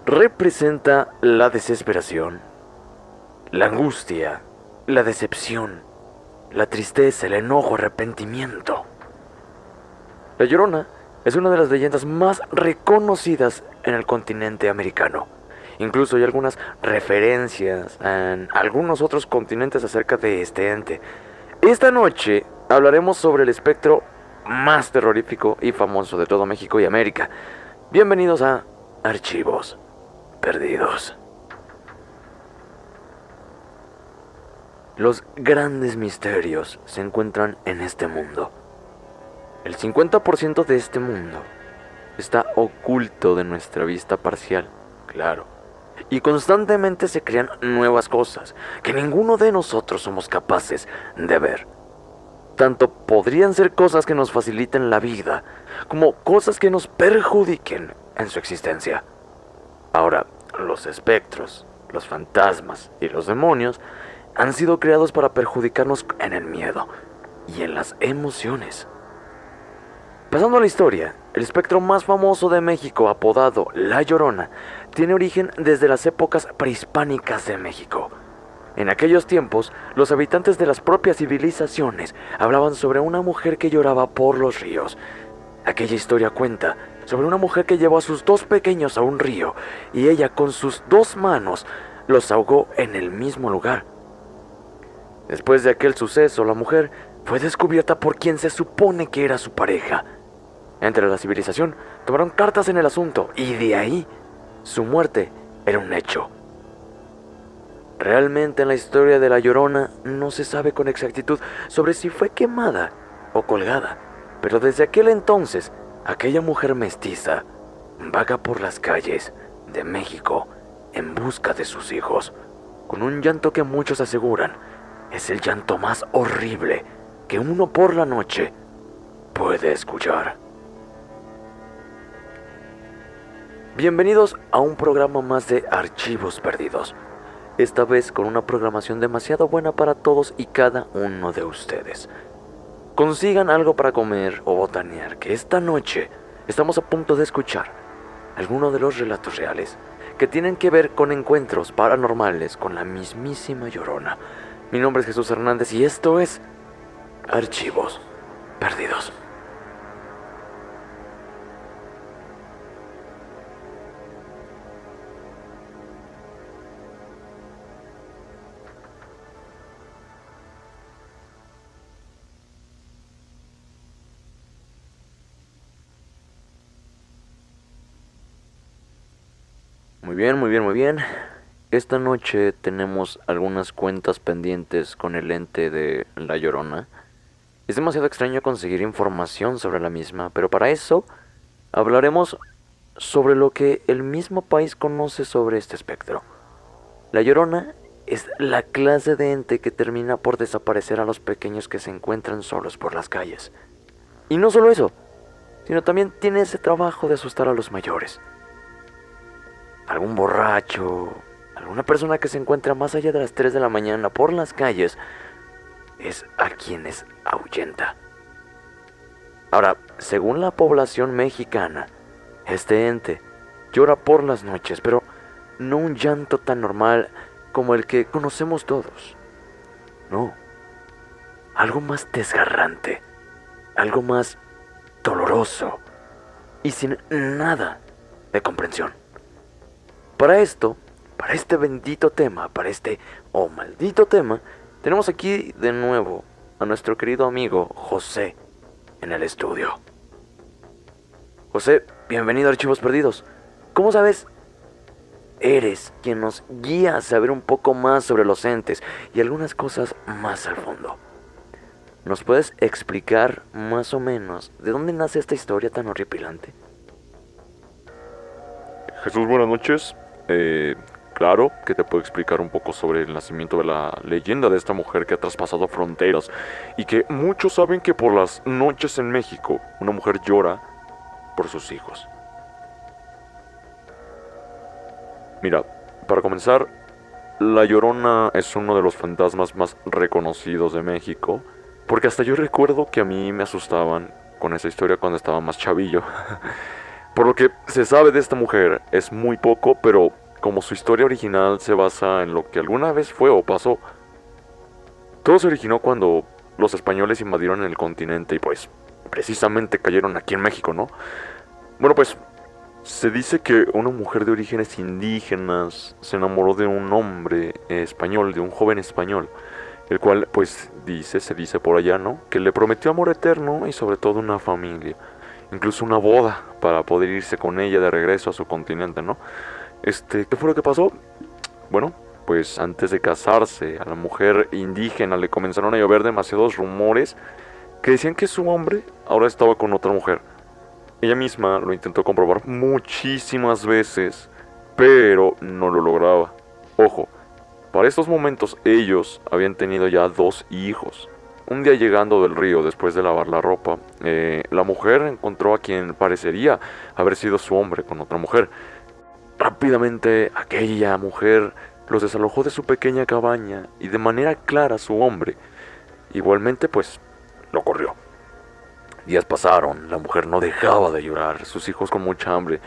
representa la desesperación, la angustia, la decepción, la tristeza, el enojo, arrepentimiento. La Llorona es una de las leyendas más reconocidas en el continente americano. Incluso hay algunas referencias en algunos otros continentes acerca de este ente. Esta noche hablaremos sobre el espectro más terrorífico y famoso de todo México y América. Bienvenidos a Archivos Perdidos. Los grandes misterios se encuentran en este mundo. El 50% de este mundo está oculto de nuestra vista parcial, claro. Y constantemente se crean nuevas cosas que ninguno de nosotros somos capaces de ver. Tanto podrían ser cosas que nos faciliten la vida, como cosas que nos perjudiquen en su existencia. Ahora, los espectros, los fantasmas y los demonios han sido creados para perjudicarnos en el miedo y en las emociones. Pasando a la historia, el espectro más famoso de México, apodado La Llorona, tiene origen desde las épocas prehispánicas de México. En aquellos tiempos, los habitantes de las propias civilizaciones hablaban sobre una mujer que lloraba por los ríos. Aquella historia cuenta sobre una mujer que llevó a sus dos pequeños a un río y ella con sus dos manos los ahogó en el mismo lugar. Después de aquel suceso, la mujer fue descubierta por quien se supone que era su pareja. Entre la civilización tomaron cartas en el asunto y de ahí su muerte era un hecho. Realmente en la historia de La Llorona no se sabe con exactitud sobre si fue quemada o colgada, pero desde aquel entonces aquella mujer mestiza vaga por las calles de México en busca de sus hijos, con un llanto que muchos aseguran es el llanto más horrible que uno por la noche puede escuchar. Bienvenidos a un programa más de Archivos Perdidos, esta vez con una programación demasiado buena para todos y cada uno de ustedes. Consigan algo para comer o botanear, que esta noche estamos a punto de escuchar algunos de los relatos reales que tienen que ver con encuentros paranormales con la mismísima Llorona. Mi nombre es Jesús Hernández y esto es Archivos Perdidos. Muy bien. Esta noche tenemos algunas cuentas pendientes con el ente de La Llorona. Es demasiado extraño conseguir información sobre la misma, pero para eso hablaremos sobre lo que el mismo país conoce sobre este espectro. La Llorona es la clase de ente que termina por desaparecer a los pequeños que se encuentran solos por las calles. Y no solo eso, sino también tiene ese trabajo de asustar a los mayores. Algún borracho, alguna persona que se encuentra más allá de las 3 de la mañana por las calles, es a quienes ahuyenta. Ahora, según la población mexicana, este ente llora por las noches, pero no un llanto tan normal como el que conocemos todos. No, algo más desgarrante, algo más doloroso y sin nada de comprensión. Para esto, para este bendito tema, para este maldito tema, tenemos aquí de nuevo a nuestro querido amigo José en el estudio. José, bienvenido a Archivos Perdidos. ¿Cómo sabes? Eres quien nos guía a saber un poco más sobre los entes y algunas cosas más al fondo. ¿Nos puedes explicar más o menos de dónde nace esta historia tan horripilante? Jesús, buenas noches. Claro que te puedo explicar un poco sobre el nacimiento de la leyenda de esta mujer que ha traspasado fronteras y que muchos saben que por las noches en México una mujer llora por sus hijos. Mira, para comenzar, La Llorona es uno de los fantasmas más reconocidos de México, porque hasta yo recuerdo que a mí me asustaban con esa historia cuando estaba más chavillo. Por lo que se sabe de esta mujer es muy poco, pero como su historia original se basa en lo que alguna vez fue o pasó, todo se originó cuando los españoles invadieron el continente y pues precisamente cayeron aquí en México, ¿no? Bueno, pues se dice que una mujer de orígenes indígenas se enamoró de un hombre español, de un joven español, el cual pues se dice por allá, ¿no? Que le prometió amor eterno y sobre todo una familia, incluso una boda para poder irse con ella de regreso a su continente, ¿no? ¿Qué fue lo que pasó? Bueno, pues antes de casarse, a la mujer indígena le comenzaron a llover demasiados rumores que decían que su hombre ahora estaba con otra mujer. Ella misma lo intentó comprobar muchísimas veces, pero no lo lograba. Ojo, para estos momentos ellos habían tenido ya 2 hijos. Un día llegando del río después de lavar la ropa, la mujer encontró a quien parecería haber sido su hombre con otra mujer. Rápidamente aquella mujer los desalojó de su pequeña cabaña y de manera clara su hombre igualmente pues lo corrió. Días pasaron, la mujer no dejaba de llorar, sus hijos con mucha hambre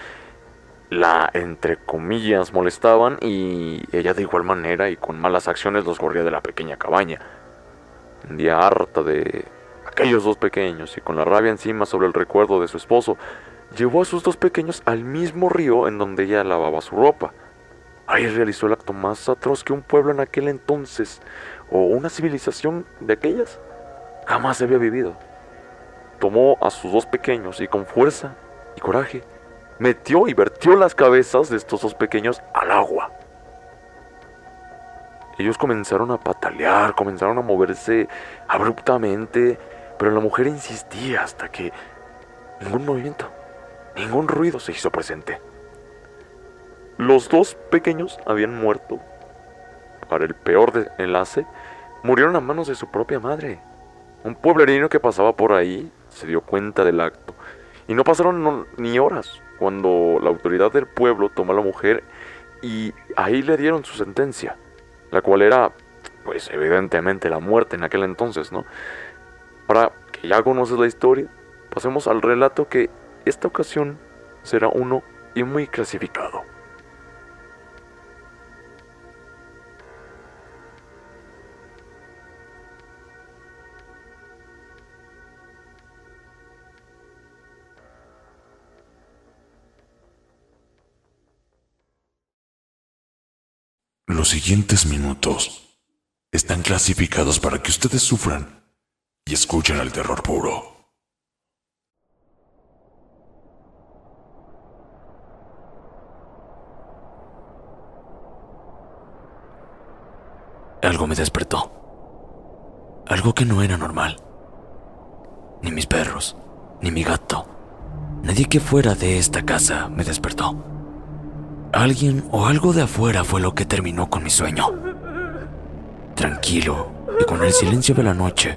la, entre comillas, molestaban y ella de igual manera y con malas acciones los corría de la pequeña cabaña. Un día harta de aquellos 2 pequeños y con la rabia encima sobre el recuerdo de su esposo, llevó a sus 2 pequeños al mismo río en donde ella lavaba su ropa. Ahí realizó el acto más atroz que un pueblo en aquel entonces, o una civilización de aquellas, jamás había vivido. Tomó a sus 2 pequeños y con fuerza y coraje, metió y vertió las cabezas de estos 2 pequeños al agua. Ellos comenzaron a patalear, comenzaron a moverse abruptamente, pero la mujer insistía hasta que ningún movimiento, ningún ruido se hizo presente. Los 2 pequeños habían muerto. Para el peor desenlace, murieron a manos de su propia madre. Un pueblerino que pasaba por ahí se dio cuenta del acto. Y no pasaron ni horas cuando la autoridad del pueblo tomó a la mujer y ahí le dieron su sentencia, la cual era, pues evidentemente la muerte en aquel entonces, ¿no? Ahora que ya conoces la historia, pasemos al relato que esta ocasión será uno y muy clasificado. Los siguientes minutos están clasificados para que ustedes sufran y escuchen el terror puro. Algo me despertó. Algo que no era normal. Ni mis perros, ni mi gato, nadie que fuera de esta casa me despertó. Alguien o algo de afuera fue lo que terminó con mi sueño. Tranquilo y con el silencio de la noche,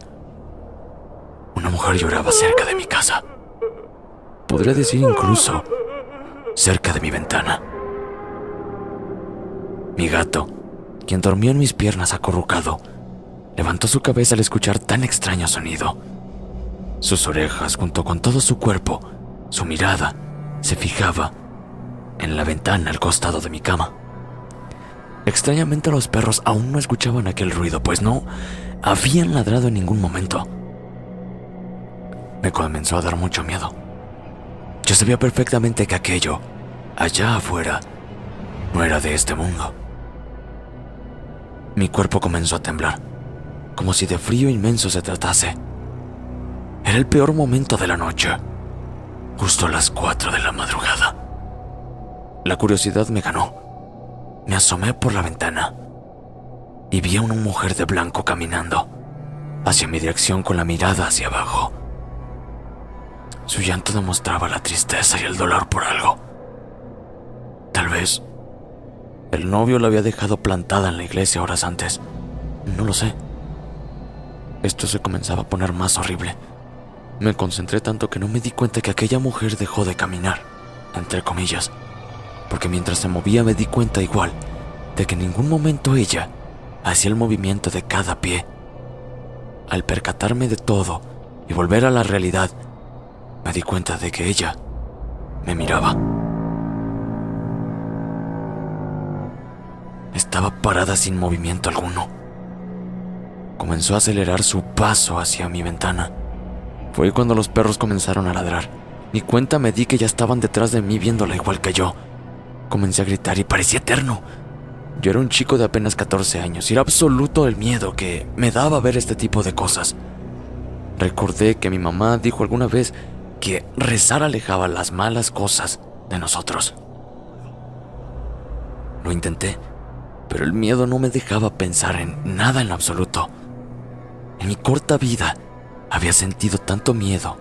una mujer lloraba cerca de mi casa. Podría decir incluso cerca de mi ventana. Mi gato, quien dormía en mis piernas acurrucado, levantó su cabeza al escuchar tan extraño sonido. Sus orejas, junto con todo su cuerpo, su mirada, se fijaba en la ventana al costado de mi cama. Extrañamente los perros aún no escuchaban aquel ruido, pues no habían ladrado en ningún momento. Me comenzó a dar mucho miedo. Yo sabía perfectamente que aquello, allá afuera, no era de este mundo. Mi cuerpo comenzó a temblar, como si de frío inmenso se tratase. Era el peor momento de la noche, justo a las 4 de la madrugada. La curiosidad me ganó. Me asomé por la ventana y vi a una mujer de blanco caminando hacia mi dirección con la mirada hacia abajo. Su llanto demostraba la tristeza y el dolor por algo. Tal vez el novio la había dejado plantada en la iglesia horas antes. No lo sé. Esto se comenzaba a poner más horrible. Me concentré tanto que no me di cuenta que aquella mujer dejó de caminar, entre comillas, porque mientras se movía me di cuenta igual de que en ningún momento ella hacía el movimiento de cada pie. Al percatarme de todo y volver a la realidad, me di cuenta de que ella me miraba. Estaba parada sin movimiento alguno. Comenzó a acelerar su paso hacia mi ventana. Fue cuando los perros comenzaron a ladrar. Ni cuenta me di que ya estaban detrás de mí viéndola igual que yo. Comencé a gritar y parecía eterno. Yo era un chico de apenas 14 años y era absoluto el miedo que me daba ver este tipo de cosas. Recordé que mi mamá dijo alguna vez que rezar alejaba las malas cosas de nosotros. Lo intenté, pero el miedo no me dejaba pensar en nada en lo absoluto. En mi corta vida había sentido tanto miedo,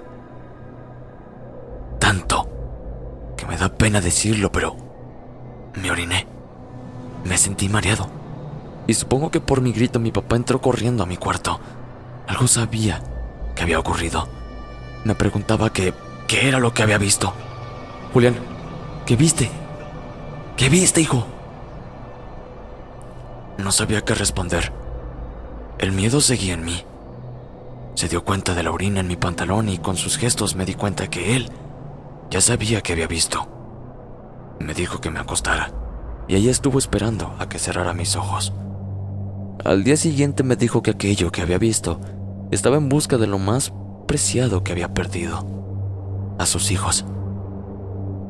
tanto, que me da pena decirlo, pero me oriné. Me sentí mareado. Y supongo que por mi grito mi papá entró corriendo a mi cuarto. Algo sabía que había ocurrido. Me preguntaba qué era lo que había visto. Julián, ¿qué viste? ¿Qué viste, hijo? No sabía qué responder. El miedo seguía en mí. Se dio cuenta de la orina en mi pantalón y con sus gestos me di cuenta que él ya sabía qué había visto. Me dijo que me acostara y ella estuvo esperando a que cerrara mis ojos. Al día siguiente me dijo que aquello que había visto estaba en busca de lo más preciado que había perdido: a sus hijos.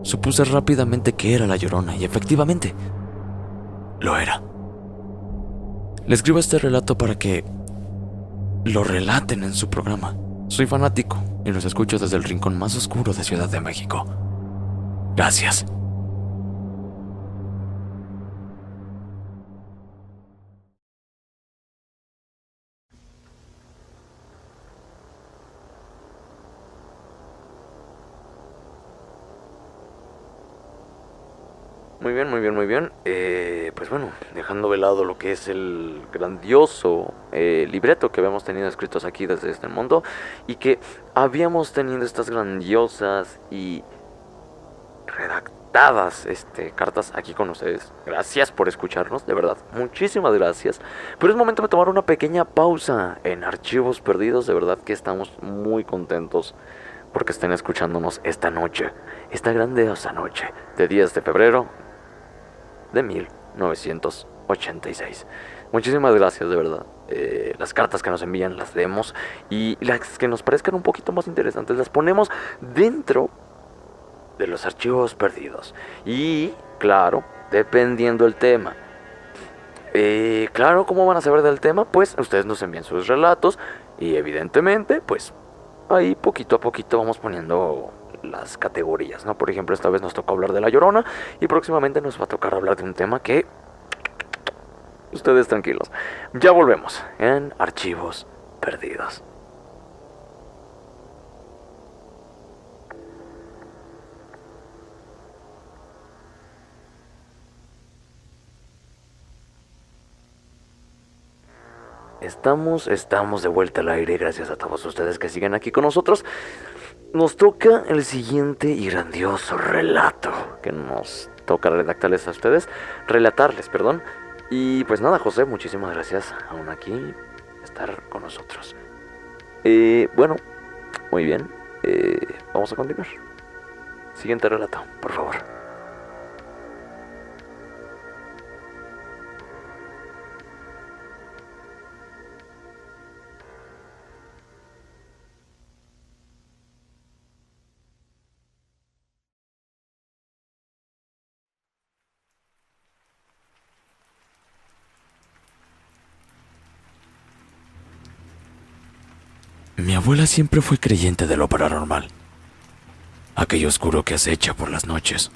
Supuse rápidamente que era la Llorona y efectivamente lo era. Le escribo este relato para que lo relaten en su programa. Soy fanático y los escucho desde el rincón más oscuro de Ciudad de México. Gracias. Muy bien, muy bien, muy bien. Pues bueno, dejando de lado lo que es el grandioso libreto que habíamos tenido escritos aquí desde este mundo y que habíamos tenido estas grandiosas y redactadas cartas aquí con ustedes. Gracias por escucharnos, de verdad, muchísimas gracias. Pero es momento de tomar una pequeña pausa en Archivos Perdidos. De verdad que estamos muy contentos porque estén escuchándonos esta noche, esta grandiosa noche de 10 de febrero de 1986. Muchísimas gracias, de verdad. Las cartas que nos envían las leemos y las que nos parezcan un poquito más interesantes las ponemos dentro de los archivos perdidos. Y claro, dependiendo del tema. Claro, ¿cómo van a saber del tema? Pues ustedes nos envían sus relatos y evidentemente, pues ahí poquito a poquito vamos poniendo las categorías, ¿no? Por ejemplo, esta vez nos tocó hablar de La Llorona y próximamente nos va a tocar hablar de un tema que... Ustedes tranquilos. Ya volvemos en Archivos Perdidos. Estamos de vuelta al aire. Gracias a todos ustedes que siguen aquí con nosotros. Nos toca el siguiente y grandioso relato que nos toca redactarles a ustedes, relatarles, perdón. Y pues nada, José, muchísimas gracias aún aquí estar con nosotros. Bueno, muy bien. Vamos a continuar. Siguiente relato, por favor. Mi abuela siempre fue creyente de lo paranormal, aquello oscuro que acecha por las noches,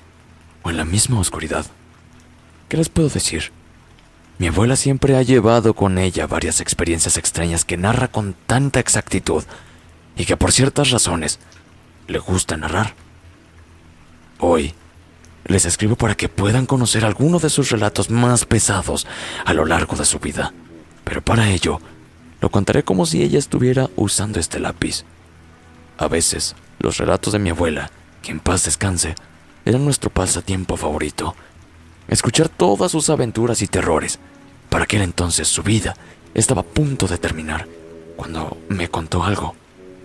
o en la misma oscuridad. ¿Qué les puedo decir? Mi abuela siempre ha llevado con ella varias experiencias extrañas que narra con tanta exactitud y que por ciertas razones le gusta narrar. Hoy les escribo para que puedan conocer alguno de sus relatos más pesados a lo largo de su vida, pero para ello lo contaré como si ella estuviera usando este lápiz. A veces, los relatos de mi abuela, que en paz descanse, eran nuestro pasatiempo favorito. Escuchar todas sus aventuras y terrores. Para aquel entonces su vida estaba a punto de terminar, cuando me contó algo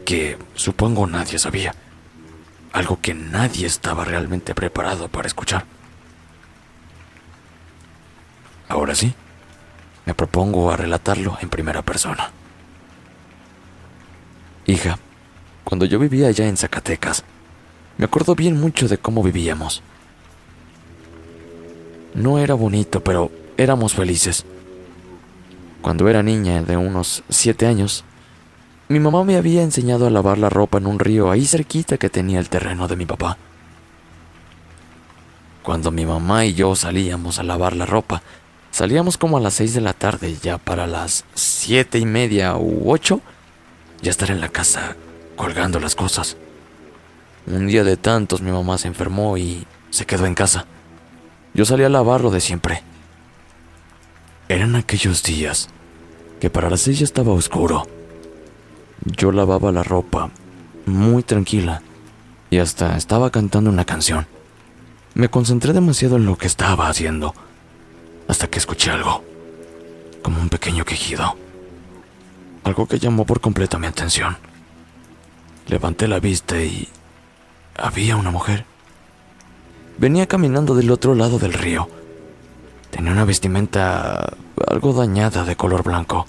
que supongo nadie sabía. algo que nadie estaba realmente preparado para escuchar. Ahora sí, me propongo a relatarlo en primera persona. Hija, cuando yo vivía allá en Zacatecas, me acuerdo bien mucho de cómo vivíamos. No era bonito, pero éramos felices. Cuando era niña de unos 7 años, mi mamá me había enseñado a lavar la ropa en un río ahí cerquita que tenía el terreno de mi papá. Cuando mi mamá y yo salíamos a lavar la ropa, salíamos como a las 6 de la tarde, ya para las 7:30 u 8, ya estar en la casa colgando las cosas. Un día de tantos mi mamá se enfermó y se quedó en casa. Yo salí a lavarlo de siempre. Eran aquellos días que para las 6 ya estaba oscuro. Yo lavaba la ropa muy tranquila y hasta estaba cantando una canción. Me concentré demasiado en lo que estaba haciendo hasta que escuché algo, como un pequeño quejido. Algo que llamó por completo mi atención. Levanté la vista y había una mujer. Venía caminando del otro lado del río. Tenía una vestimenta algo dañada de color blanco,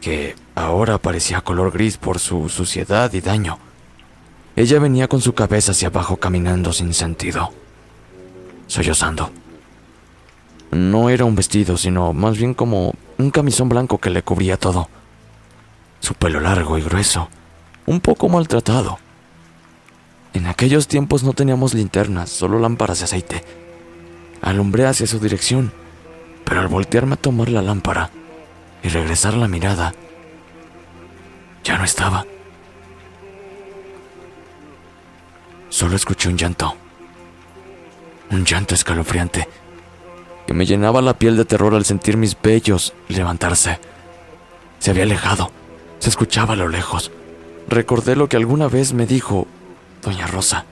que ahora parecía color gris por su suciedad y daño. Ella venía con su cabeza hacia abajo caminando sin sentido, sollozando. No era un vestido, sino más bien como un camisón blanco que le cubría todo. Su pelo largo y grueso, un poco maltratado. En aquellos tiempos no teníamos linternas, solo lámparas de aceite. Alumbré hacia su dirección, pero al voltearme a tomar la lámpara y regresar la mirada, ya no estaba. Solo escuché un llanto escalofriante, que me llenaba la piel de terror al sentir mis vellos levantarse. Se había alejado, se escuchaba a lo lejos. Recordé lo que alguna vez me dijo Doña Rosa: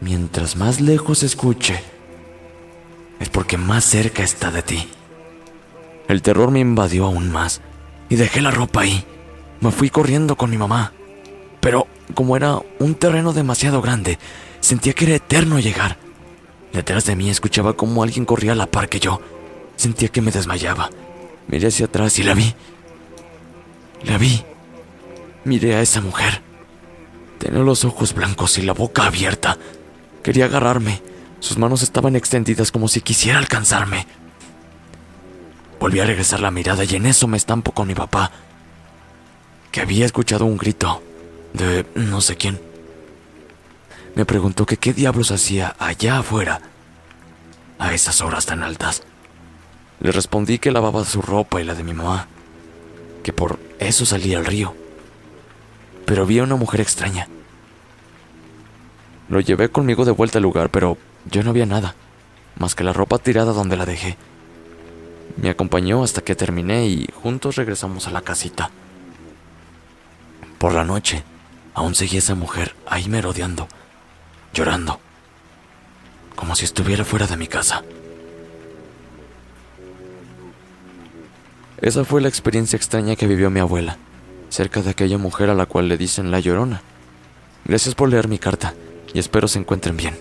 mientras más lejos se escuche, es porque más cerca está de ti. El terror me invadió aún más y dejé la ropa ahí. Me fui corriendo con mi mamá, pero como era un terreno demasiado grande, sentía que era eterno llegar. Detrás de mí escuchaba cómo alguien corría a la par que yo. Sentía que me desmayaba. Miré hacia atrás y la vi. Miré a esa mujer. Tenía los ojos blancos y la boca abierta. Quería agarrarme. Sus manos estaban extendidas como si quisiera alcanzarme. Volví a regresar la mirada y en eso me estampo con mi papá, que había escuchado un grito de no sé quién. Me preguntó que qué diablos hacía allá afuera a esas horas tan altas. Le respondí que lavaba su ropa y la de mi mamá, que por eso salía al río. Pero vi a una mujer extraña. Lo llevé conmigo de vuelta al lugar, pero yo no había nada, más que la ropa tirada donde la dejé. Me acompañó hasta que terminé y juntos regresamos a la casita. Por la noche, aún seguía esa mujer ahí merodeando, llorando, como si estuviera fuera de mi casa. Esa fue la experiencia extraña que vivió mi abuela, cerca de aquella mujer a la cual le dicen la Llorona. Gracias por leer mi carta y espero se encuentren bien.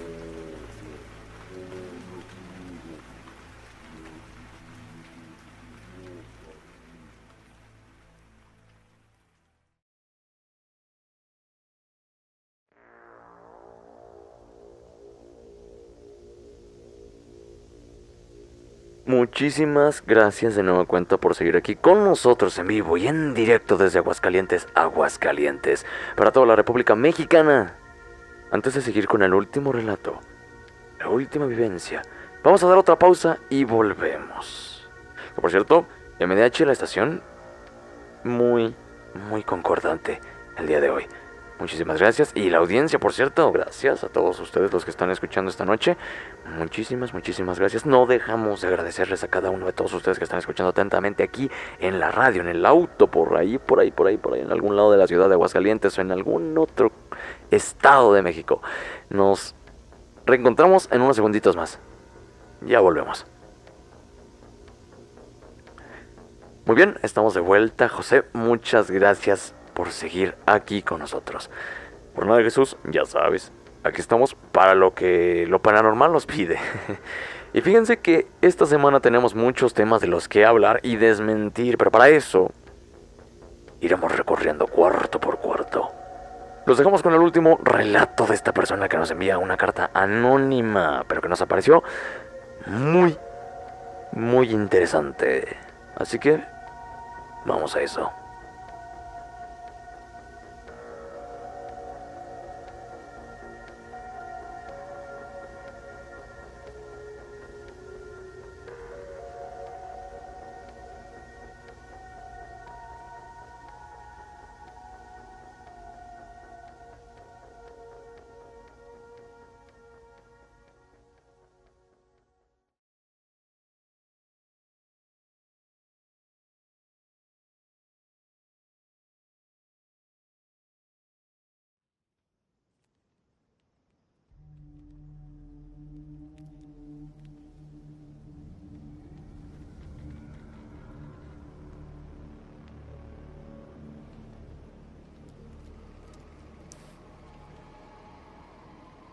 Muchísimas gracias de nuevo cuenta por seguir aquí con nosotros en vivo y en directo desde Aguascalientes, para toda la República Mexicana. Antes de seguir con el último relato, la última vivencia, vamos a dar otra pausa y volvemos. Por cierto, MDH, la estación, muy concordante el día de hoy. Muchísimas gracias. Y la audiencia, por cierto, gracias a todos ustedes los que están escuchando esta noche. Muchísimas gracias. No dejamos de agradecerles a cada uno de todos ustedes que están escuchando atentamente aquí en la radio, en el auto, por ahí, en algún lado de la ciudad de Aguascalientes o en algún otro estado de México. Nos reencontramos en unos segunditos más. Ya volvemos. Muy bien, estamos de vuelta. José, muchas gracias por seguir aquí con nosotros. Por nada, Jesús, ya sabes, aquí estamos para lo que lo paranormal nos pide. Y fíjense que esta semana tenemos muchos temas de los que hablar y desmentir, pero para eso iremos recorriendo cuarto por cuarto. Los dejamos con el último relato de esta persona que nos envía una carta anónima, pero que nos apareció muy, muy interesante. Así que vamos a eso.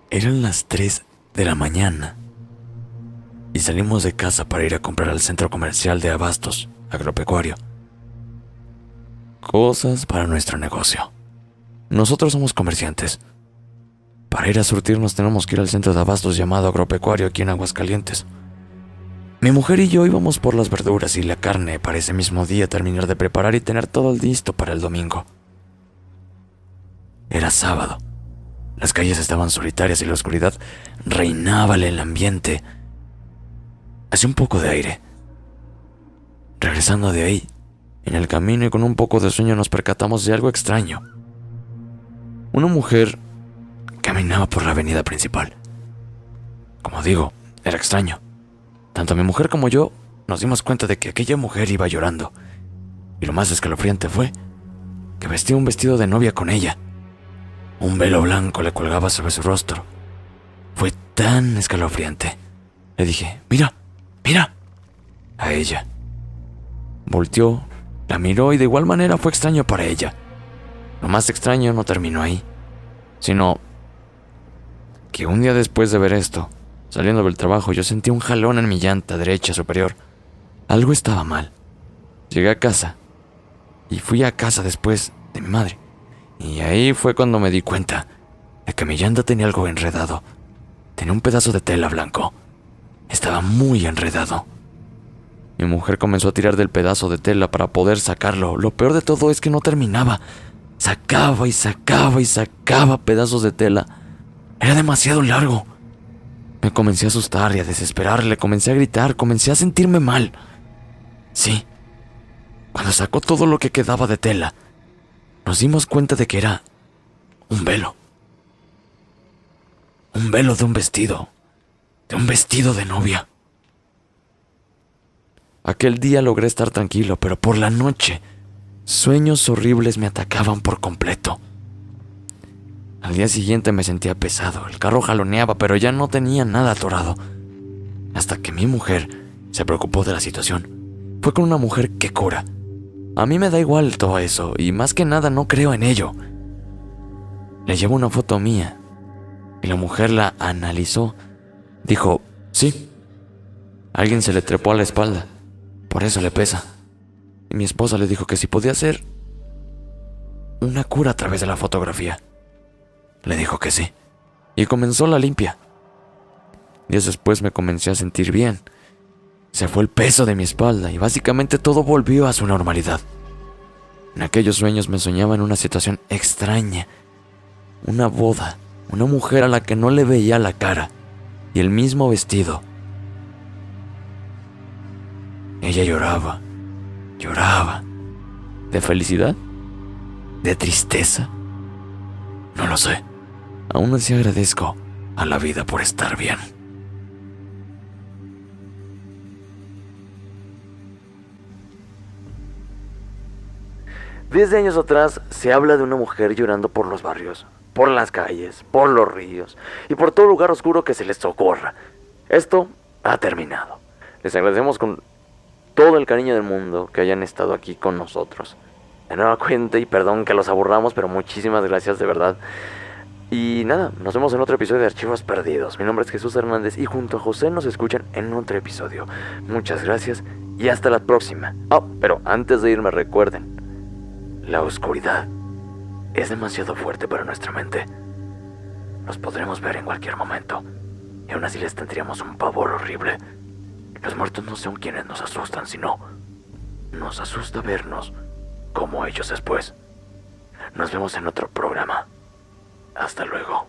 Eran las 3 de la mañana y salimos de casa para ir a comprar al centro comercial de abastos agropecuario. Cosas para nuestro negocio. Nosotros somos comerciantes. Para ir a surtirnos tenemos que ir al centro de abastos llamado agropecuario aquí en Aguascalientes. Mi mujer y yo íbamos por las verduras y la carne para ese mismo día terminar de preparar y tener todo listo para el domingo. Era sábado. Las calles estaban solitarias y la oscuridad reinaba en el ambiente. Hacía un poco de aire. Regresando de ahí, en el camino y con un poco de sueño nos percatamos de algo extraño. Una mujer caminaba por la avenida principal. Como digo, era extraño. Tanto mi mujer como yo nos dimos cuenta de que aquella mujer iba llorando. Y lo más escalofriante fue que vestía un vestido de novia con ella. Un velo blanco le colgaba sobre su rostro. Fue tan escalofriante. Le dije, mira, mira, a ella. Volteó, la miró y de igual manera fue extraño para ella. Lo más extraño no terminó ahí, sino que un día después de ver esto, saliendo del trabajo, yo sentí un jalón en mi llanta derecha superior. Algo estaba mal. Llegué a casa y fui a casa después de mi madre. Y ahí fue cuando me di cuenta de que mi llanta tenía algo enredado. Tenía un pedazo de tela blanco. Estaba muy enredado. Mi mujer comenzó a tirar del pedazo de tela para poder sacarlo. Lo peor de todo es que no terminaba. Sacaba y sacaba y sacaba pedazos de tela. Era demasiado largo. Me comencé a asustar y a desesperarle. Comencé a gritar, comencé a sentirme mal. Sí. Cuando sacó todo lo que quedaba de tela, nos dimos cuenta de que era un velo. Un velo de un vestido. De un vestido de novia. Aquel día logré estar tranquilo, pero por la noche, sueños horribles me atacaban por completo. Al día siguiente me sentía pesado, el carro jaloneaba, pero ya no tenía nada atorado. Hasta que mi mujer se preocupó de la situación. Fue con una mujer que cura. A mí me da igual todo eso, y más que nada no creo en ello. Le llevo una foto mía, y la mujer la analizó. Dijo, sí, alguien se le trepó a la espalda, por eso le pesa. Y mi esposa le dijo que si podía hacer una cura a través de la fotografía. Le dijo que sí, y comenzó la limpia. Días después me comencé a sentir bien. Se fue el peso de mi espalda y básicamente todo volvió a su normalidad. En aquellos sueños me soñaba en una situación extraña. Una boda, una mujer a la que no le veía la cara y el mismo vestido. Ella lloraba, lloraba. ¿De felicidad? ¿De tristeza? No lo sé. Aún así agradezco a la vida por estar bien. Desde años atrás se habla de una mujer llorando por los barrios, por las calles, por los ríos y por todo lugar oscuro que se les ocurra. Esto ha terminado. Les agradecemos con todo el cariño del mundo que hayan estado aquí con nosotros. De nueva cuenta y perdón que los aburramos, pero muchísimas gracias de verdad. Y nada, nos vemos en otro episodio de Archivos Perdidos. Mi nombre es Jesús Hernández y junto a José nos escuchan en otro episodio. Muchas gracias y hasta la próxima. Pero antes de irme recuerden, la oscuridad es demasiado fuerte para nuestra mente. Los podremos ver en cualquier momento y aún así les tendríamos un pavor horrible. Los muertos no son quienes nos asustan, sino nos asusta vernos como ellos después. Nos vemos en otro programa. Hasta luego.